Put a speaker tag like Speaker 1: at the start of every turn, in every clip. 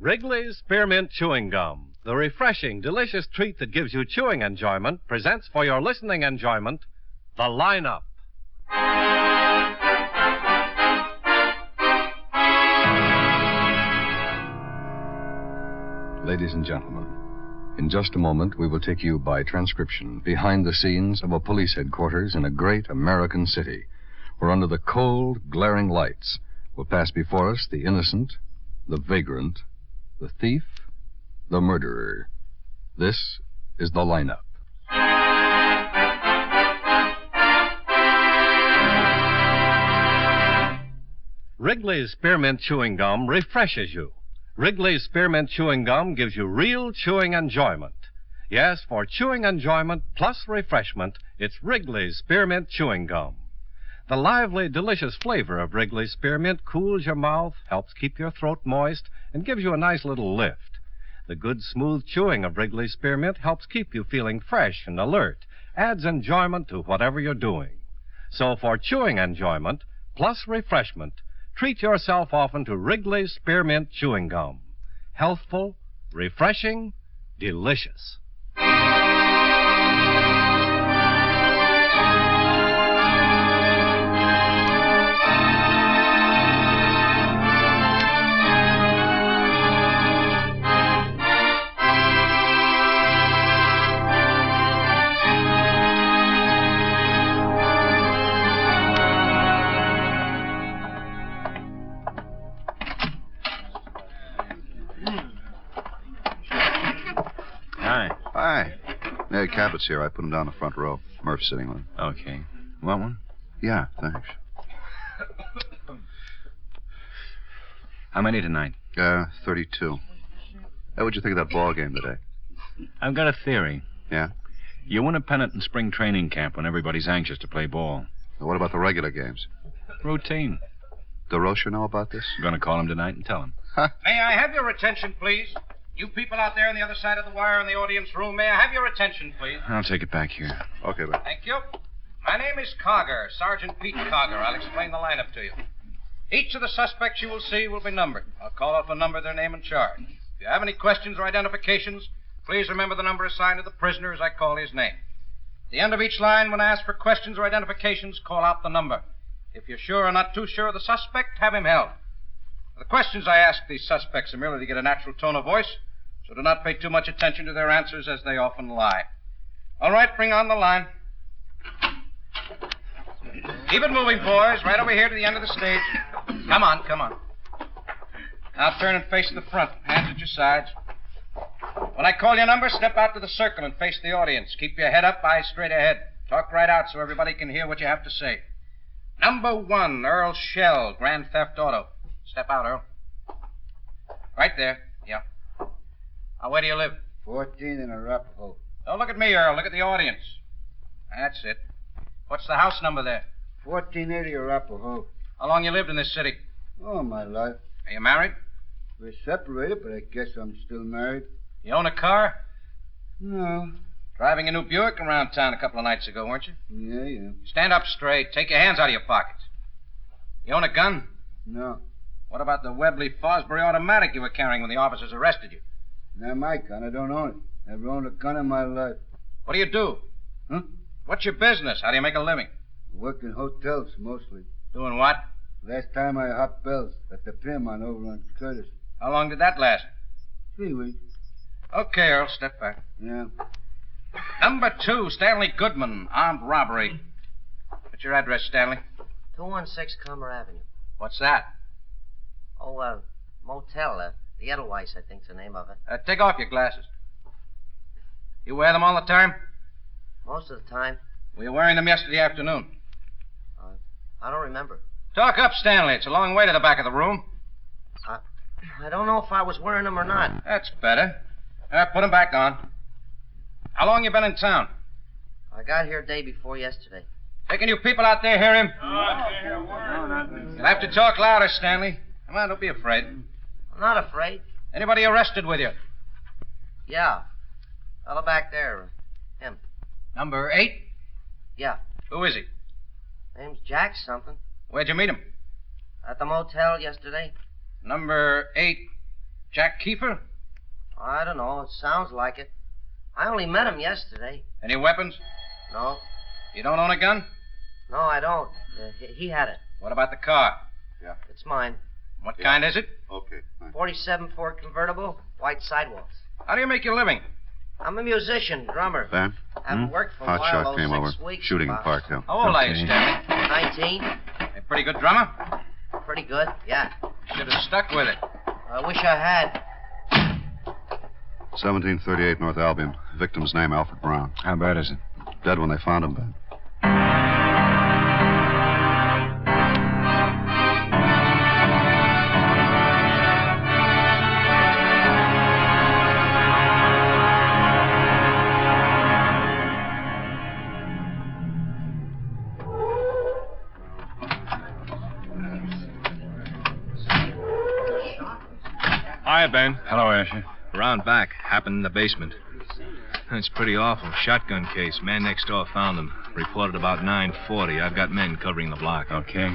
Speaker 1: Wrigley's Spearmint Chewing Gum, the refreshing, delicious treat that gives you chewing enjoyment, presents for your listening enjoyment, The Lineup.
Speaker 2: Ladies and gentlemen, in just a moment we will take you by transcription behind the scenes of a police headquarters in a great American city, where under the cold, glaring lights will pass before us the innocent, the vagrant, the thief, the murderer. This is The Lineup.
Speaker 1: Wrigley's Spearmint Chewing Gum refreshes you. Wrigley's Spearmint Chewing Gum gives you real chewing enjoyment. Yes, for chewing enjoyment plus refreshment, it's Wrigley's Spearmint Chewing Gum. The lively, delicious flavor of Wrigley's Spearmint cools your mouth, helps keep your throat moist, and gives you a nice little lift. The good, smooth chewing of Wrigley's Spearmint helps keep you feeling fresh and alert, adds enjoyment to whatever you're doing. So for chewing enjoyment plus refreshment, treat yourself often to Wrigley's Spearmint Chewing Gum. Healthful, refreshing, delicious.
Speaker 3: Hi. Mary Cabot's here. I put him down the front row. Murph's sitting with him.
Speaker 4: Okay. Want one?
Speaker 3: Yeah, thanks.
Speaker 4: How many tonight?
Speaker 3: 32. Hey, what'd you think of that ball game today?
Speaker 4: I've got a theory.
Speaker 3: Yeah?
Speaker 4: You win a pennant in spring training camp when everybody's anxious to play ball.
Speaker 3: Now, what about the regular games?
Speaker 4: Routine.
Speaker 3: DeRocher know about this?
Speaker 4: I'm going to call him tonight and tell him.
Speaker 5: May I have your attention, please? You people out there on the other side of the wire in the audience room, may I have your attention, please?
Speaker 4: I'll take it back here.
Speaker 3: Okay, then.
Speaker 5: Thank you. My name is Cogger, Sergeant Pete Cogger. I'll explain the lineup to you. Each of the suspects you will see will be numbered. I'll call off a number, their name, and charge. If you have any questions or identifications, please remember the number assigned to the prisoner as I call his name. At the end of each line, when asked for questions or identifications, call out the number. If you're sure or not too sure of the suspect, have him held. The questions I ask these suspects are merely to get a natural tone of voice, so do not pay too much attention to their answers, as they often lie. All right, bring on the line. Keep it moving, boys. Right over here to the end of the stage. Come on, come on. Now turn and face the front. Hands at your sides. When I call your number, step out to the circle and face the audience. Keep your head up, eyes straight ahead. Talk right out so everybody can hear what you have to say. Number 1, Earl Shell, Grand Theft Auto. Step out, Earl. Right there. Yeah. Now, where do you live?
Speaker 6: 14 in Arapahoe.
Speaker 5: Don't look at me, Earl. Look at the audience. That's it. What's the house number there?
Speaker 6: 1480 Arapahoe.
Speaker 5: How long you lived in this city?
Speaker 6: All my life.
Speaker 5: Are you married?
Speaker 6: We're separated, but I guess I'm still married.
Speaker 5: You own a car?
Speaker 6: No.
Speaker 5: Driving a new Buick around town a couple of nights ago, weren't you?
Speaker 6: Yeah.
Speaker 5: Stand up straight. Take your hands out of your pockets. You own a gun?
Speaker 6: No.
Speaker 5: What about the Webley Fosbury automatic you were carrying when the officers arrested you?
Speaker 6: Not my gun. I don't own it. Never owned a gun in my life.
Speaker 5: What do you do?
Speaker 6: Huh?
Speaker 5: What's your business? How do you make a living?
Speaker 6: I work in hotels, mostly.
Speaker 5: Doing what?
Speaker 6: Last time I hopped bells at the Piermont over on Curtis.
Speaker 5: How long did that last?
Speaker 6: 3 weeks.
Speaker 5: Okay, Earl, step back.
Speaker 6: Yeah.
Speaker 5: Number 2, Stanley Goodman, armed robbery. What's your address, Stanley?
Speaker 7: 216 Comer Avenue.
Speaker 5: What's that?
Speaker 7: Oh, motel. The Edelweiss, I think's the name of it.
Speaker 5: Take off your glasses. You wear them all the time?
Speaker 7: Most of the time.
Speaker 5: Were you wearing them yesterday afternoon?
Speaker 7: I don't remember.
Speaker 5: Talk up, Stanley. It's a long way to the back of the room.
Speaker 7: I don't know if I was wearing them or not.
Speaker 5: That's better. Put them back on. How long you been in town?
Speaker 7: I got here day before yesterday.
Speaker 5: Can you people out there hear him? You'll have to talk louder, Stanley. Come on, don't be afraid.
Speaker 7: I'm not afraid.
Speaker 5: Anybody arrested with you?
Speaker 7: Yeah. Fellow back there. Him.
Speaker 5: Number 8?
Speaker 7: Yeah.
Speaker 5: Who is he?
Speaker 7: Name's Jack something.
Speaker 5: Where'd you meet him?
Speaker 7: At the motel yesterday.
Speaker 5: Number 8, Jack Kiefer?
Speaker 7: I don't know. It sounds like it. I only met him yesterday.
Speaker 5: Any weapons?
Speaker 7: No.
Speaker 5: You don't own a gun?
Speaker 7: No, I don't. He had it.
Speaker 5: What about the car?
Speaker 7: It's mine.
Speaker 5: What kind is it?
Speaker 3: Okay.
Speaker 7: 47 Ford convertible, white sidewalks.
Speaker 5: How do you make your living?
Speaker 7: I'm a musician, drummer.
Speaker 3: Van?
Speaker 7: Haven't worked for a
Speaker 3: Hot
Speaker 7: while,
Speaker 3: shot
Speaker 7: though,
Speaker 3: came over.
Speaker 7: 6 weeks.
Speaker 3: Shooting in
Speaker 7: about.
Speaker 3: Parkhill.
Speaker 5: How old are you, Stanley?
Speaker 7: 19.
Speaker 5: A pretty good drummer?
Speaker 7: Pretty good, yeah.
Speaker 5: You should have stuck with it.
Speaker 7: I wish I had.
Speaker 3: 1738 North Albion. Victim's name, Alfred Brown.
Speaker 4: How bad is it?
Speaker 3: Dead when they found him, Ben.
Speaker 8: Hi, Ben.
Speaker 4: Hello, Asher.
Speaker 8: Around back. Happened in the basement. It's pretty awful. Shotgun case. Man next door found him. Reported about 9:40. I've got men covering the block.
Speaker 4: Okay.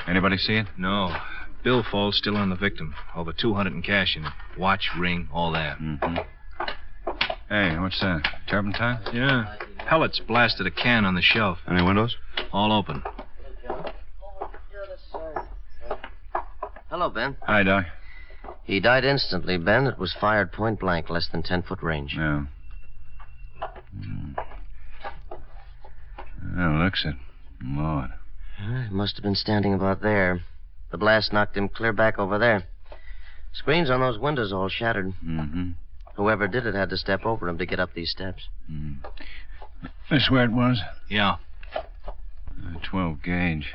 Speaker 4: Anybody see it?
Speaker 8: No. Billfold still on the victim. Over 200 in cash in it. Watch, ring, all that.
Speaker 4: Mm-hmm. Hey, what's that? Turpentine?
Speaker 8: Yeah. Pellets blasted a can on the shelf.
Speaker 3: Any windows?
Speaker 8: All open.
Speaker 7: Hello, Ben.
Speaker 4: Hi, Doc.
Speaker 7: He died instantly, Ben. It was fired point blank, less than 10-foot range.
Speaker 4: Yeah. Well, looks it. Lord.
Speaker 7: He must have been standing about there. The blast knocked him clear back over there. Screens on those windows all shattered.
Speaker 4: Mm-hmm.
Speaker 7: Whoever did it had to step over him to get up these steps.
Speaker 4: This where it was?
Speaker 8: Yeah.
Speaker 4: 12 gauge.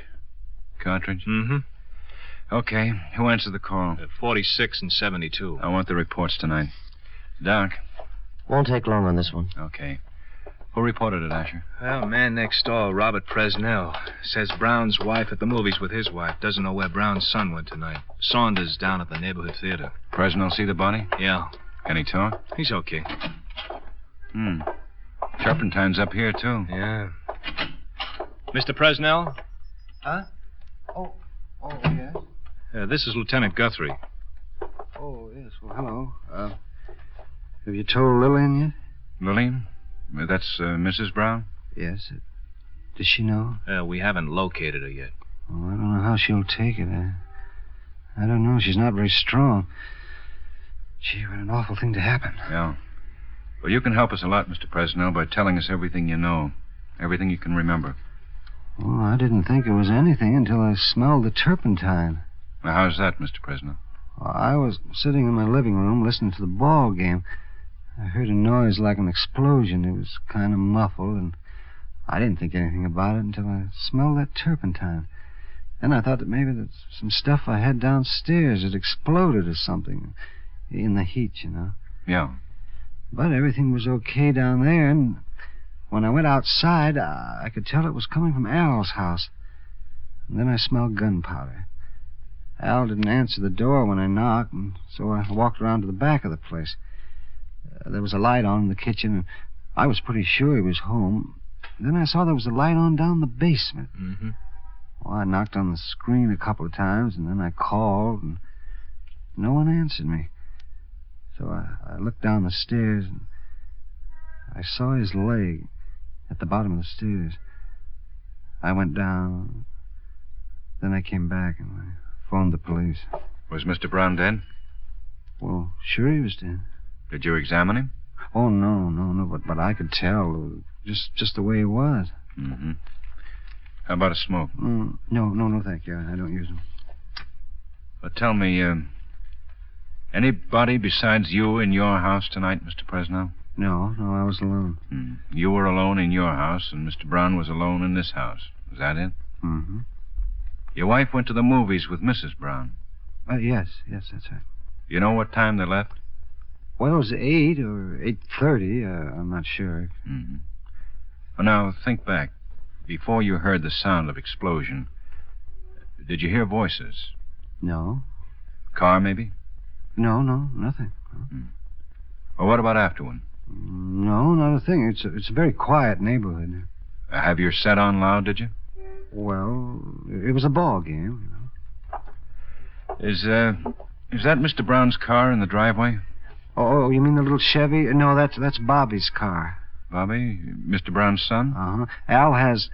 Speaker 4: Cartridge?
Speaker 8: Mm-hmm.
Speaker 4: Okay. Who answered the call?
Speaker 8: 46 and 72.
Speaker 4: I want the reports tonight. Doc.
Speaker 7: Won't take long on this one.
Speaker 4: Okay. Who reported it, Asher?
Speaker 8: Well, man next door, Robert Presnell. Says Brown's wife at the movies with his wife. Doesn't know where Brown's son went tonight. Saunders down at the neighborhood theater.
Speaker 4: Fresnel see the body?
Speaker 8: Yeah.
Speaker 4: Can he talk?
Speaker 8: He's okay.
Speaker 4: Turpentine's up here, too.
Speaker 8: Yeah. Mr. Presnell?
Speaker 6: Huh? Oh, yes.
Speaker 8: This is Lieutenant Guthrie.
Speaker 6: Oh, yes. Well, hello. Have you told Lillian yet?
Speaker 4: Lillian? That's Mrs. Brown?
Speaker 6: Yes. Does she know?
Speaker 8: We haven't located her yet.
Speaker 6: Oh, I don't know how she'll take it. I don't know. She's not very strong. Gee, what an awful thing to happen.
Speaker 4: Yeah. Well, you can help us a lot, Mr. Presnell, by telling us everything you know. Everything you can remember.
Speaker 6: Well, I didn't think it was anything until I smelled the turpentine.
Speaker 4: Now, how's that, Mr. Presnell?
Speaker 6: I was sitting in my living room listening to the ball game. I heard a noise like an explosion. It was kind of muffled, and I didn't think anything about it until I smelled that turpentine. Then I thought that maybe that some stuff I had downstairs had exploded or something in the heat, you know.
Speaker 4: Yeah.
Speaker 6: But everything was okay down there, and when I went outside, I could tell it was coming from Al's house. And then I smelled gunpowder. Al didn't answer the door when I knocked, and so I walked around to the back of the place. There was a light on in the kitchen, and I was pretty sure he was home. Then I saw there was a light on down the basement.
Speaker 8: Mm-hmm.
Speaker 6: Well, I knocked on the screen a couple of times, and then I called, and no one answered me. So I looked down the stairs, and I saw his leg at the bottom of the stairs. I went down. Then I came back, and I phoned the police.
Speaker 4: Was Mr. Brown dead?
Speaker 6: Well, sure he was dead.
Speaker 4: Did you examine him?
Speaker 6: Oh, no, but I could tell just the way he was.
Speaker 4: Mm-hmm. How about a smoke?
Speaker 6: No, thank you. I don't use them.
Speaker 4: But tell me, anybody besides you in your house tonight, Mr. Presnell?
Speaker 6: No, I was alone.
Speaker 4: You were alone in your house, and Mr. Brown was alone in this house. Is that it?
Speaker 6: Mm-hmm.
Speaker 4: Your wife went to the movies with Mrs. Brown.
Speaker 6: Yes, that's right.
Speaker 4: You know what time they left?
Speaker 6: Well, it was 8 or 8:30. I'm not sure.
Speaker 4: Mm-hmm. Well, now, think back. Before you heard the sound of explosion, did you hear voices?
Speaker 6: No.
Speaker 4: Car, maybe?
Speaker 6: No, nothing. No.
Speaker 4: Well, what about afterward?
Speaker 6: No, not a thing. It's a very quiet neighborhood.
Speaker 4: Have your set on loud, did you?
Speaker 6: Well, it was a ball game, you know.
Speaker 4: Is Is that Mr. Brown's car in the driveway?
Speaker 6: Oh, you mean the little Chevy? No, that's Bobby's car.
Speaker 4: Bobby? Mr. Brown's son?
Speaker 6: Uh-huh. Al has...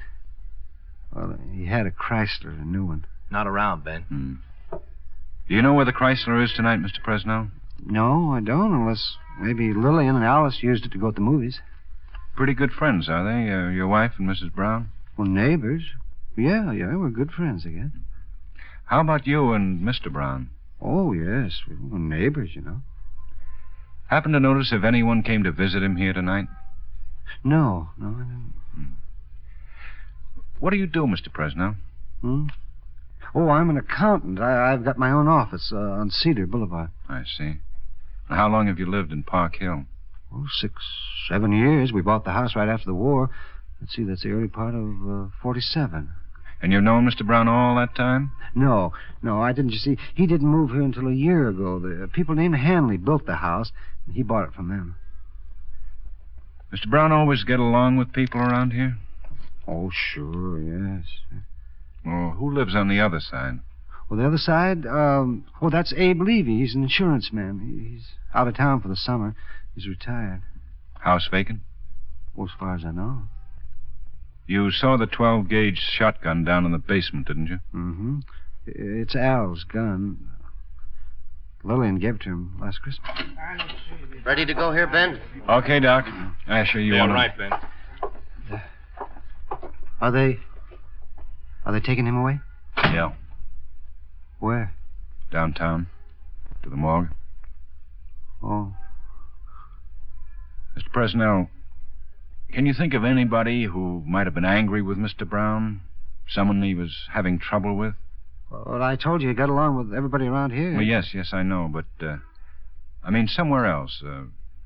Speaker 6: Well, he had a Chrysler, a new one.
Speaker 8: Not around, Ben.
Speaker 4: Do you know where the Chrysler is tonight, Mr. Presnell?
Speaker 6: No, I don't, unless maybe Lillian and Alice used it to go to the movies.
Speaker 4: Pretty good friends, are they? Your wife and Mrs. Brown?
Speaker 6: Well, neighbors. Yeah, we're good friends, I guess.
Speaker 4: How about you and Mr. Brown?
Speaker 6: Oh, yes, we're neighbors, you know.
Speaker 4: Happen to notice if anyone came to visit him here tonight?
Speaker 6: No, I didn't.
Speaker 4: What do you do, Mr. Presnell?
Speaker 6: Oh, I'm an accountant. I've got my own office on Cedar Boulevard.
Speaker 4: I see. And how long have you lived in Park Hill?
Speaker 6: Oh, 6, 7 years. We bought the house right after the war. Let's see, that's the early part of 47.
Speaker 4: And you've known Mr. Brown all that time?
Speaker 6: No, I didn't. You see, he didn't move here until a year ago. The people named Hanley built the house, and he bought it from them.
Speaker 4: Mr. Brown always get along with people around here?
Speaker 6: Oh, sure, yes.
Speaker 4: Well, who lives on the other side?
Speaker 6: Well, the other side, that's Abe Levy. He's an insurance man. He's out of town for the summer. He's retired.
Speaker 4: House vacant?
Speaker 6: Well, as far as I know.
Speaker 4: You saw the 12-gauge shotgun down in the basement, didn't you?
Speaker 6: Mm-hmm. It's Al's gun. Lillian gave it to him last Christmas.
Speaker 7: Ready to go here, Ben?
Speaker 4: Okay, Doc. Asher, you want to...
Speaker 8: right, Ben.
Speaker 6: Are they taking him away?
Speaker 4: Yeah.
Speaker 6: Where?
Speaker 4: Downtown. To the morgue.
Speaker 6: Oh.
Speaker 4: Mr. Presnell, can you think of anybody who might have been angry with Mr. Brown? Someone he was having trouble with?
Speaker 6: Well, I told you he got along with everybody around here.
Speaker 4: Well, yes, I know, but, I mean, somewhere else.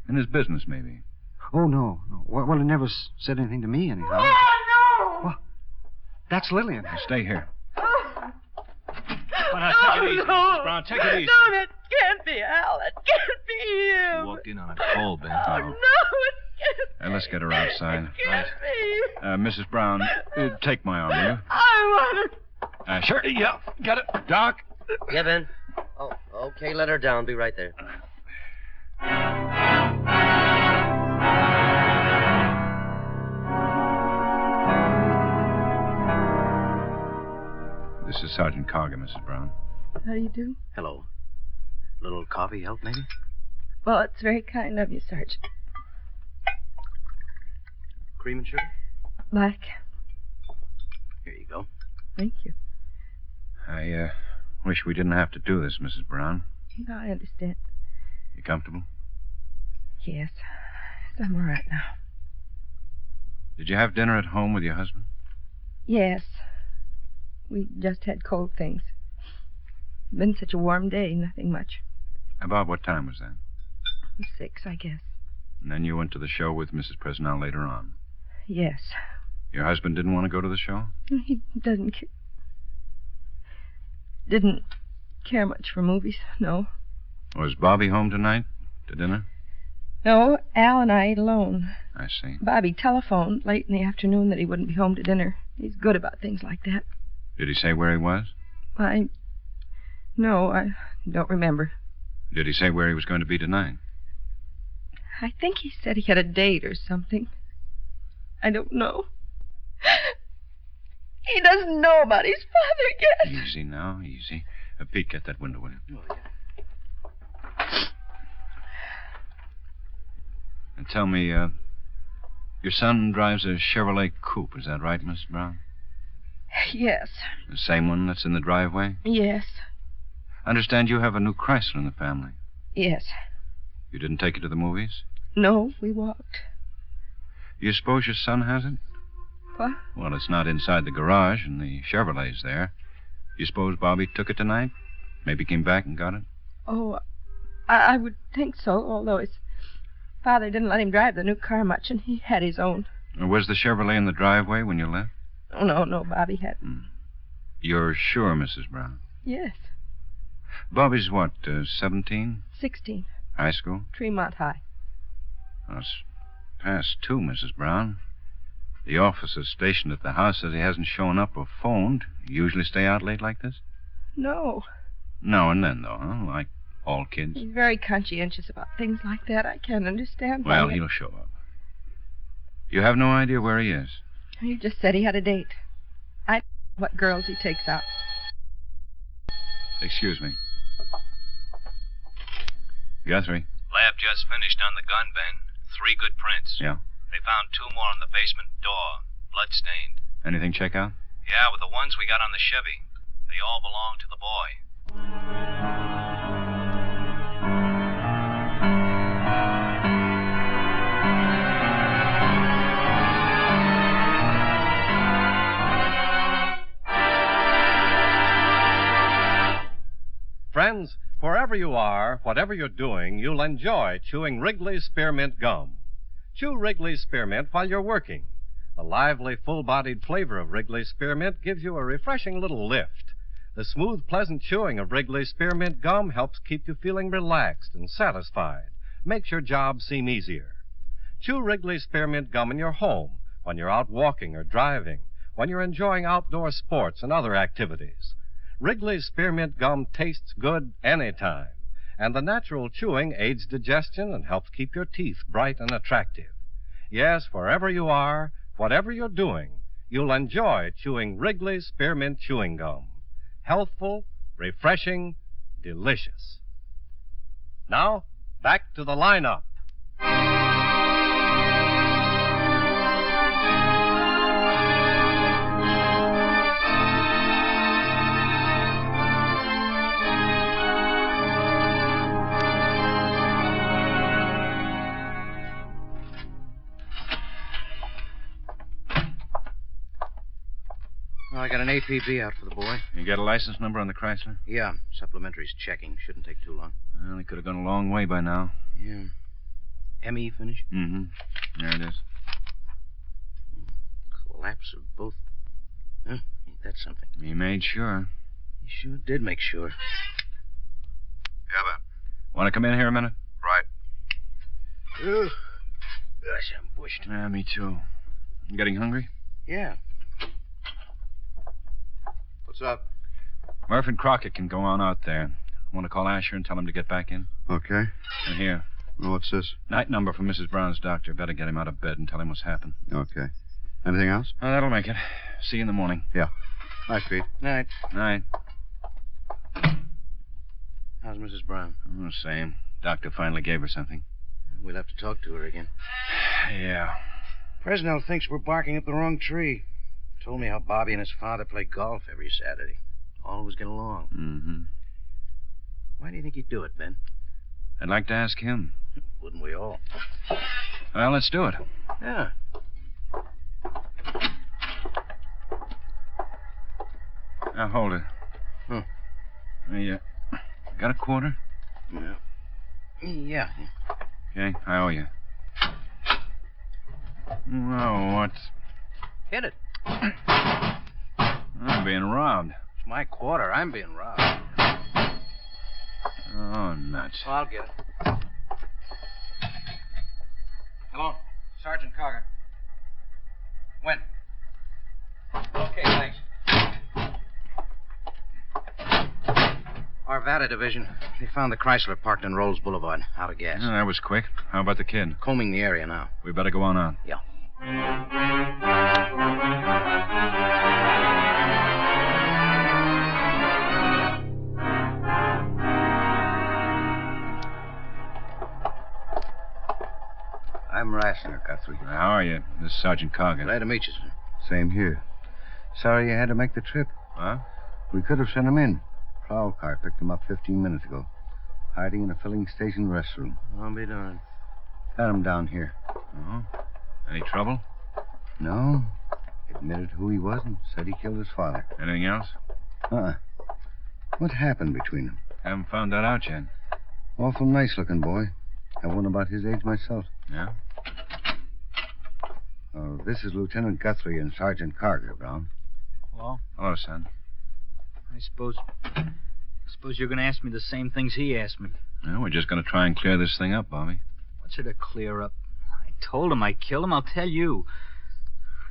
Speaker 4: In his business, maybe.
Speaker 6: Oh, no. Well, he never said anything to me, anyhow.
Speaker 9: Oh, no!
Speaker 6: Well, that's Lillian.
Speaker 4: Now, stay here.
Speaker 8: Well, now, take it easy, Mrs. Brown. Take it easy.
Speaker 9: No, that can't be Al. That can't be him.
Speaker 8: You walked in on a cold, Ben.
Speaker 9: Oh, no, it can't be.
Speaker 4: Let's get her outside.
Speaker 9: It can't be.
Speaker 4: Mrs. Brown, take my arm, will you?
Speaker 9: I want to...
Speaker 4: Sure, yeah. Got it. Doc?
Speaker 7: Yeah, Ben. Oh, okay, let her down. Be right there.
Speaker 4: This is Sergeant Carger, Mrs. Brown.
Speaker 9: How do you do?
Speaker 3: Hello. Little coffee help, maybe?
Speaker 9: Well, it's very kind of you, Sergeant.
Speaker 3: Cream and sugar?
Speaker 9: Black.
Speaker 3: Here you go.
Speaker 9: Thank you.
Speaker 4: I wish we didn't have to do this, Mrs. Brown.
Speaker 9: No, I understand.
Speaker 4: You comfortable?
Speaker 9: Yes. I'm all right now.
Speaker 4: Did you have dinner at home with your husband?
Speaker 9: Yes. We just had cold things. Been such a warm day, nothing much.
Speaker 4: About what time was that?
Speaker 9: 6, I guess.
Speaker 4: And then you went to the show with Mrs. Presnell later on.
Speaker 9: Yes.
Speaker 4: Your husband didn't want to go to the show?
Speaker 9: He doesn't didn't care much for movies, no.
Speaker 4: Was Bobby home tonight to dinner?
Speaker 9: No, Al and I ate alone.
Speaker 4: I see.
Speaker 9: Bobby telephoned late in the afternoon that he wouldn't be home to dinner. He's good about things like that.
Speaker 4: Did he say where he was?
Speaker 9: No, I don't remember.
Speaker 4: Did he say where he was going to be tonight?
Speaker 9: I think he said he had a date or something. I don't know. He doesn't know about his father yet.
Speaker 4: Easy now, easy. Pete, get that window, will you?
Speaker 3: Oh, yeah.
Speaker 4: And tell me, your son drives a Chevrolet coupe, is that right, Miss Brown?
Speaker 9: Yes.
Speaker 4: The same one that's in the driveway?
Speaker 9: Yes.
Speaker 4: Understand you have a new Chrysler in the family.
Speaker 9: Yes.
Speaker 4: You didn't take it to the movies?
Speaker 9: No, we walked.
Speaker 4: You suppose your son has it?
Speaker 9: What?
Speaker 4: Well, it's not inside the garage, and the Chevrolet's there. You suppose Bobby took it tonight? Maybe came back and got it?
Speaker 9: Oh, I would think so, although his father didn't let him drive the new car much, and he had his own.
Speaker 4: Or was the Chevrolet in the driveway when you left?
Speaker 9: Oh, no, Bobby hadn't.
Speaker 4: You're sure, Mrs. Brown?
Speaker 9: Yes.
Speaker 4: Bobby's what, 17?
Speaker 9: 16.
Speaker 4: High school?
Speaker 9: Tremont High.
Speaker 4: Well, it's past 2, Mrs. Brown. The officer stationed at the house says he hasn't shown up or phoned. You usually stay out late like this?
Speaker 9: No.
Speaker 4: Now and then, though, huh? Like all kids.
Speaker 9: He's very conscientious about things like that. I can't understand
Speaker 4: Well,
Speaker 9: why.
Speaker 4: he'll show up. You have no idea where he is?
Speaker 9: He just said he had a date. I don't know what girls he takes out.
Speaker 4: Excuse me. Guthrie.
Speaker 8: Lab just finished on the gun, Ben. 3 good prints.
Speaker 4: Yeah?
Speaker 8: They found 2 more on the basement door, blood-stained.
Speaker 4: Anything check out?
Speaker 8: Yeah, with the ones we got on the Chevy. They all belong to the boy.
Speaker 1: Friends, wherever you are, whatever you're doing, you'll enjoy chewing Wrigley's Spearmint Gum. Chew Wrigley's Spearmint while you're working. The lively, full-bodied flavor of Wrigley's Spearmint gives you a refreshing little lift. The smooth, pleasant chewing of Wrigley's Spearmint Gum helps keep you feeling relaxed and satisfied, makes your job seem easier. Chew Wrigley's Spearmint Gum in your home, when you're out walking or driving, when you're enjoying outdoor sports and other activities. Wrigley's Spearmint Gum tastes good any time, and the natural chewing aids digestion and helps keep your teeth bright and attractive. Yes, wherever you are, whatever you're doing, you'll enjoy chewing Wrigley's Spearmint Chewing Gum. Healthful, refreshing, delicious. Now, back to the lineup.
Speaker 5: Well, I got an APB out for the boy.
Speaker 4: You got a license number on the Chrysler?
Speaker 5: Yeah, supplementary's checking. Shouldn't take too long.
Speaker 4: Well, he could have gone a long way by now.
Speaker 5: Yeah. ME finish?
Speaker 4: Mm-hmm. There it is.
Speaker 5: Collapse of both. Huh? Ain't that something?
Speaker 4: He made sure.
Speaker 5: He sure did make sure.
Speaker 3: Yeah, Ben.
Speaker 4: Want to come in here a minute?
Speaker 3: Right.
Speaker 5: Ugh. Gosh, I'm bushed.
Speaker 4: Yeah, me too. You getting hungry?
Speaker 5: Yeah.
Speaker 3: What's up?
Speaker 4: Murph and Crockett can go on out there. Want to call Asher and tell him to get back in?
Speaker 3: Okay.
Speaker 4: And here.
Speaker 3: Well, what's this?
Speaker 4: Night number from Mrs. Brown's doctor. Better get him out of bed and tell him what's happened.
Speaker 3: Okay. Anything else?
Speaker 4: Oh, that'll make it. See you in the morning.
Speaker 3: Yeah. Night, Pete.
Speaker 5: Night.
Speaker 4: Night.
Speaker 5: How's Mrs. Brown?
Speaker 4: Oh, same. Doctor finally gave her something.
Speaker 5: We'll have to talk to her again.
Speaker 4: Yeah.
Speaker 5: Fresnel thinks we're barking up the wrong tree. Told me how Bobby and his father play golf every Saturday. Always get along.
Speaker 4: Mm-hmm.
Speaker 5: Why do you think he'd do it, Ben?
Speaker 4: I'd like to ask him.
Speaker 5: Wouldn't we all?
Speaker 4: Well, let's do it.
Speaker 5: Yeah.
Speaker 4: Now, hold it.
Speaker 5: Huh.
Speaker 4: Yeah. Got a quarter?
Speaker 5: Yeah. Yeah.
Speaker 4: Okay, I owe you. Oh, what?
Speaker 5: Hit it.
Speaker 4: I'm being robbed.
Speaker 5: It's my quarter. I'm being robbed.
Speaker 4: Oh, nuts.
Speaker 5: Well, I'll get it. Hello, Sergeant Cogger. When? Okay, thanks. Arvada Division. They found the Chrysler parked on Rolls Boulevard, out of gas.
Speaker 4: Oh, that was quick. How about the kid?
Speaker 5: Combing the area now.
Speaker 4: We better go on out.
Speaker 5: Yeah.
Speaker 6: I'm Rassner, Guthrie.
Speaker 4: How are you? This is Sergeant Cogger.
Speaker 5: Glad to meet you, sir.
Speaker 6: Same here. Sorry you had to make the trip.
Speaker 4: Huh?
Speaker 6: We could have sent him in. Prowl car picked him up 15 minutes ago. Hiding in a filling station restroom.
Speaker 5: I'll be darned.
Speaker 6: Got him down here.
Speaker 4: Oh? Any trouble?
Speaker 6: No. Admitted who he was and said he killed his father.
Speaker 4: Anything else?
Speaker 6: What happened between them?
Speaker 4: Haven't found that out yet.
Speaker 6: Awful nice-looking boy. Have one about his age myself.
Speaker 4: Yeah?
Speaker 6: Oh, this is Lieutenant Guthrie and Sergeant Carger, Brown.
Speaker 10: Hello?
Speaker 4: Hello, son.
Speaker 10: I suppose you're going to ask me the same things he asked me.
Speaker 4: Well, we're just going to try and clear this thing up, Bobby.
Speaker 10: What's there to clear up? I told him I killed him. I'll tell you.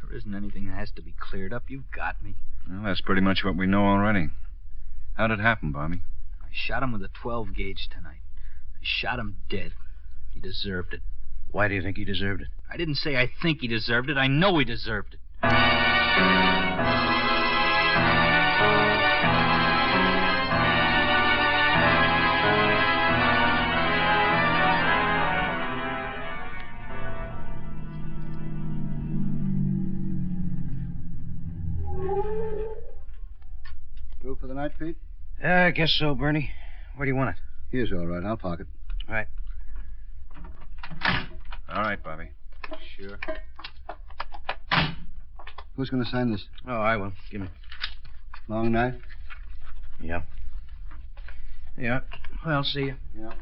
Speaker 10: There isn't anything that has to be cleared up. You've got me.
Speaker 4: Well, that's pretty much what we know already. How'd it happen, Bobby?
Speaker 10: I shot him with a 12 gauge tonight. I shot him dead. He deserved it.
Speaker 11: Why do you think he deserved it?
Speaker 10: I didn't say I think he deserved it. I know he deserved it.
Speaker 11: Through for the night, Pete?
Speaker 5: I guess so, Bernie. Where do you want it?
Speaker 11: Here's all right. I'll park it.
Speaker 5: All right.
Speaker 4: All right, Bobby.
Speaker 10: Sure.
Speaker 11: Who's going to sign this?
Speaker 5: Oh, I will. Give me.
Speaker 11: Long knife?
Speaker 5: Yeah. Yeah. Well, see you.
Speaker 11: Yeah.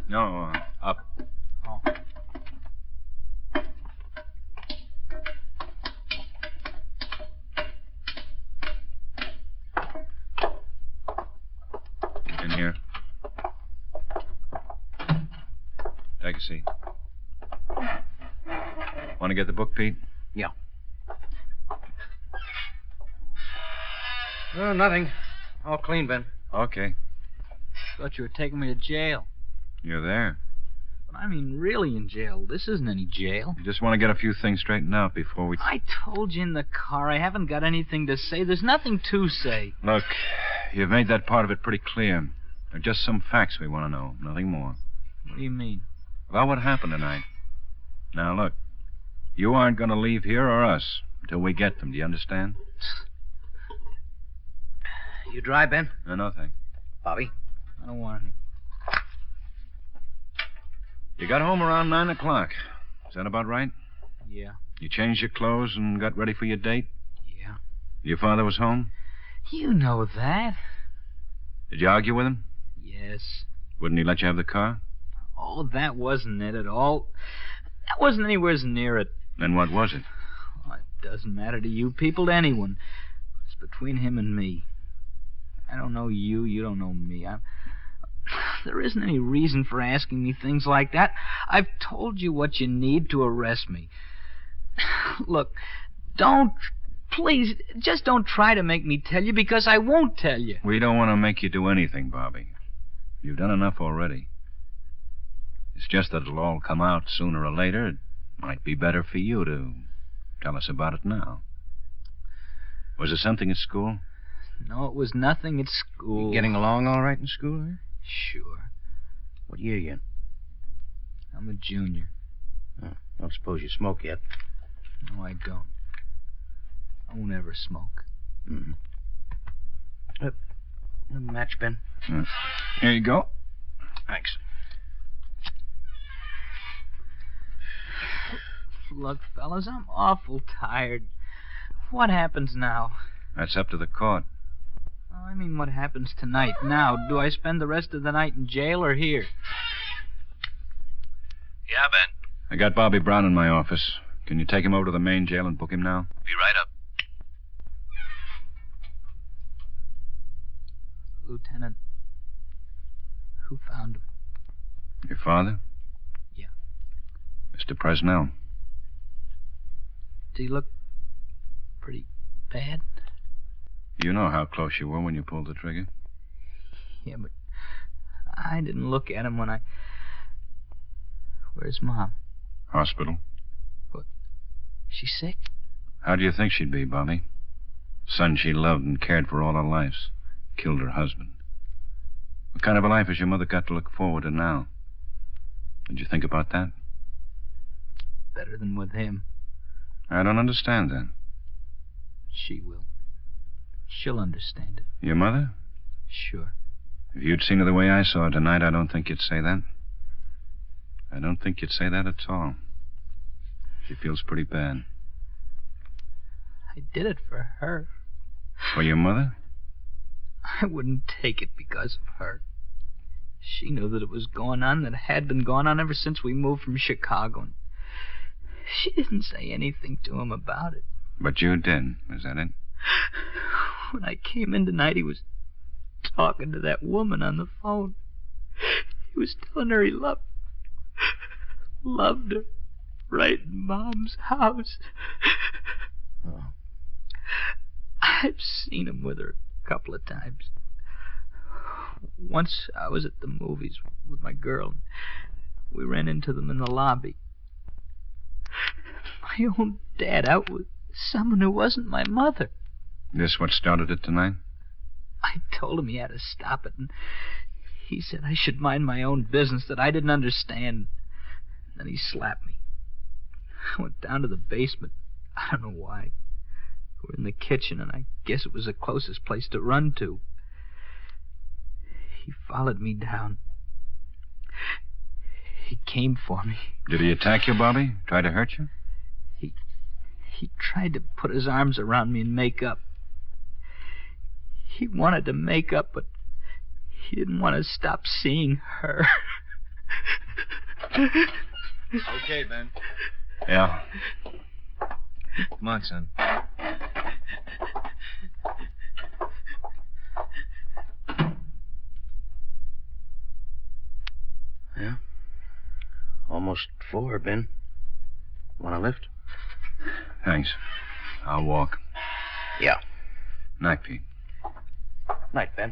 Speaker 4: No, up.
Speaker 10: Oh.
Speaker 4: In here. Take a seat. Want to get the book, Pete?
Speaker 5: Yeah. Oh, nothing. All clean, Ben.
Speaker 4: Okay.
Speaker 10: Thought you were taking me to jail.
Speaker 4: You're there.
Speaker 10: But I mean really in jail. This isn't any jail.
Speaker 4: You just want to get a few things straightened out before we...
Speaker 10: I told you in the car I haven't got anything to say. There's nothing to say.
Speaker 4: Look, you've made that part of it pretty clear. There are just some facts we want to know, nothing more.
Speaker 10: What do you mean?
Speaker 4: About what happened tonight. Now, look, you aren't going to leave here or us until we get them. Do you understand?
Speaker 5: You dry, Ben?
Speaker 4: No, thanks.
Speaker 5: Bobby?
Speaker 10: I don't want any.
Speaker 4: You got home around 9 o'clock. Is that about right?
Speaker 10: Yeah.
Speaker 4: You changed your clothes and got ready for your date?
Speaker 10: Yeah.
Speaker 4: Your father was home?
Speaker 10: You know that.
Speaker 4: Did you argue with him?
Speaker 10: Yes.
Speaker 4: Wouldn't he let you have the car?
Speaker 10: Oh, that wasn't it at all. That wasn't anywhere near it.
Speaker 4: Then what was it?
Speaker 10: Oh, it doesn't matter to you people, to anyone. It's between him and me. I don't know you. You don't know me. There isn't any reason for asking me things like that. I've told you what you need to arrest me. Look, please, just don't try to make me tell you, because I won't tell you.
Speaker 4: We don't want to make you do anything, Bobby. You've done enough already. It's just that it'll all come out sooner or later. It might be better for you to tell us about it now. Was there something at school?
Speaker 10: No, it was nothing at school.
Speaker 5: You getting along all right in school, eh?
Speaker 10: Sure.
Speaker 5: What year you in?
Speaker 10: I'm a junior.
Speaker 5: Oh, don't suppose you smoke yet.
Speaker 10: No, I don't. I won't ever smoke.
Speaker 5: Mm-hmm. A match, Ben?
Speaker 4: Here you go.
Speaker 5: Thanks.
Speaker 10: Look, fellas, I'm awful tired. What happens now?
Speaker 4: That's up to the court.
Speaker 10: Oh, I mean, what happens tonight? Now, do I spend the rest of the night in jail or here?
Speaker 8: Yeah, Ben.
Speaker 4: I got Bobby Brown in my office. Can you take him over to the main jail and book him now?
Speaker 8: Be right up.
Speaker 10: Lieutenant, who found him?
Speaker 4: Your father?
Speaker 10: Yeah.
Speaker 4: Mr. Presnell.
Speaker 10: Did he look pretty bad?
Speaker 4: You know how close you were when you pulled the trigger.
Speaker 10: Yeah, but I didn't look at him when I... Where's Mom?
Speaker 4: Hospital.
Speaker 10: What? She's sick?
Speaker 4: How do you think she'd be, Bobby? Son she loved and cared for all her life. Killed her husband. What kind of a life has your mother got to look forward to now? Did you think about that?
Speaker 10: Better than with him.
Speaker 4: I don't understand that.
Speaker 10: She will. She'll understand it.
Speaker 4: Your mother?
Speaker 10: Sure.
Speaker 4: If you'd seen her the way I saw her tonight, I don't think you'd say that. I don't think you'd say that at all. She feels pretty bad.
Speaker 10: I did it for her.
Speaker 4: For your mother?
Speaker 10: I wouldn't take it because of her. She knew that it was going on, that it had been going on ever since we moved from Chicago. And she didn't say anything to him about it.
Speaker 4: But you did, is that it?
Speaker 10: When I came in tonight, he was talking to that woman on the phone. He was telling her he loved... loved her right in Mom's house.
Speaker 7: Oh.
Speaker 10: I've seen him with her a couple of times. Once I was at the movies with my girl. We ran into them in the lobby. My own dad out with someone who wasn't my mother.
Speaker 4: This what started it tonight?
Speaker 10: I told him he had to stop it, and he said I should mind my own business, that I didn't understand. Then he slapped me. I went down to the basement. I don't know why. We're in the kitchen, and I guess it was the closest place to run to. He followed me down. He came for me.
Speaker 4: Did he attack you, Bobby? Try to hurt you?
Speaker 10: He tried to put his arms around me and make up. He wanted to make up, but he didn't want to stop seeing her.
Speaker 8: Okay, Ben.
Speaker 4: Yeah.
Speaker 8: Come on, son.
Speaker 7: Yeah. Almost 4, Ben. Want a lift?
Speaker 4: Thanks. I'll walk.
Speaker 7: Yeah.
Speaker 4: Night, Pete.
Speaker 7: Night, Ben.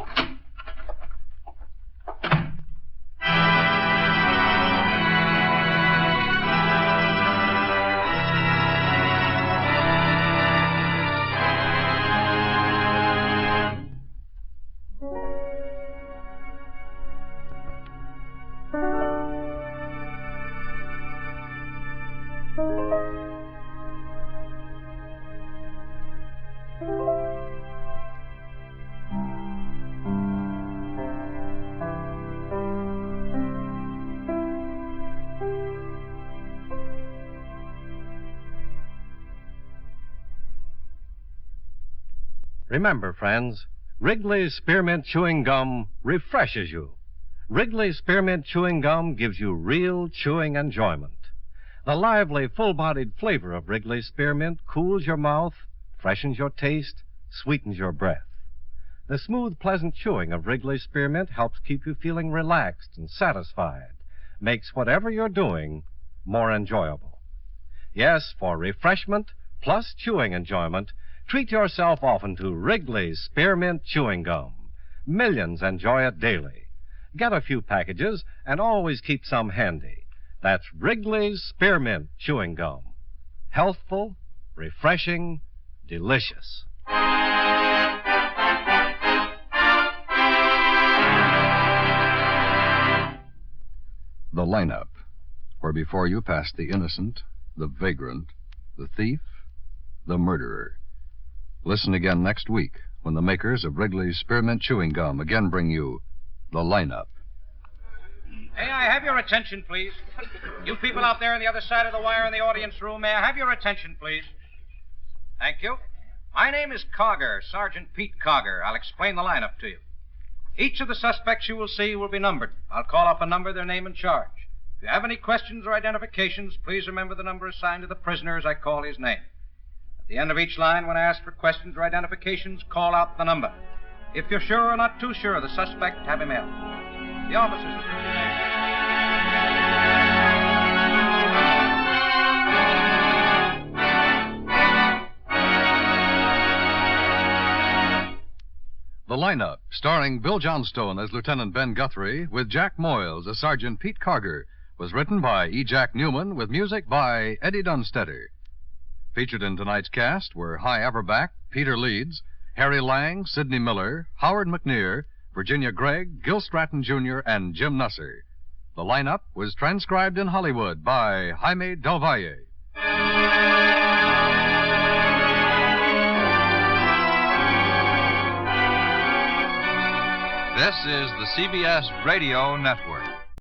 Speaker 1: Remember, friends, Wrigley's Spearmint Chewing Gum refreshes you. Wrigley's Spearmint Chewing Gum gives you real chewing enjoyment. The lively, full-bodied flavor of Wrigley's Spearmint cools your mouth, freshens your taste, sweetens your breath. The smooth, pleasant chewing of Wrigley's Spearmint helps keep you feeling relaxed and satisfied, makes whatever you're doing more enjoyable. Yes, for refreshment plus chewing enjoyment, treat yourself often to Wrigley's Spearmint Chewing Gum. Millions enjoy it daily. Get a few packages and always keep some handy. That's Wrigley's Spearmint Chewing Gum. Healthful, refreshing, delicious.
Speaker 2: The lineup, where before you pass the innocent, the vagrant, the thief, the murderer. Listen again next week when the makers of Wrigley's Spearmint Chewing Gum again bring you The Lineup.
Speaker 5: May I have your attention, please? You people out there on the other side of the wire in the audience room, may I have your attention, please? Thank you. My name is Cogger, Sergeant Pete Cogger. I'll explain the lineup to you. Each of the suspects you will see will be numbered. I'll call off a number, their name, and charge. If you have any questions or identifications, please remember the number assigned to the prisoner as I call his name. At the end of each line, when I ask for questions or identifications, call out the number. If you're sure or not too sure of the suspect, have him held. The officers will do the same.
Speaker 2: The Lineup, starring Bill Johnstone as Lieutenant Ben Guthrie, with Jack Moyles as Sergeant Pete Cogger, was written by E. Jack Newman, with music by Eddie Dunstetter. Featured in tonight's cast were Hy Averback, Peter Leeds, Harry Lang, Sidney Miller, Howard McNear, Virginia Gregg, Gil Stratton Jr., and Jim Nusser. The Lineup was transcribed in Hollywood by Jaime Del Valle.
Speaker 12: This is the CBS Radio Network.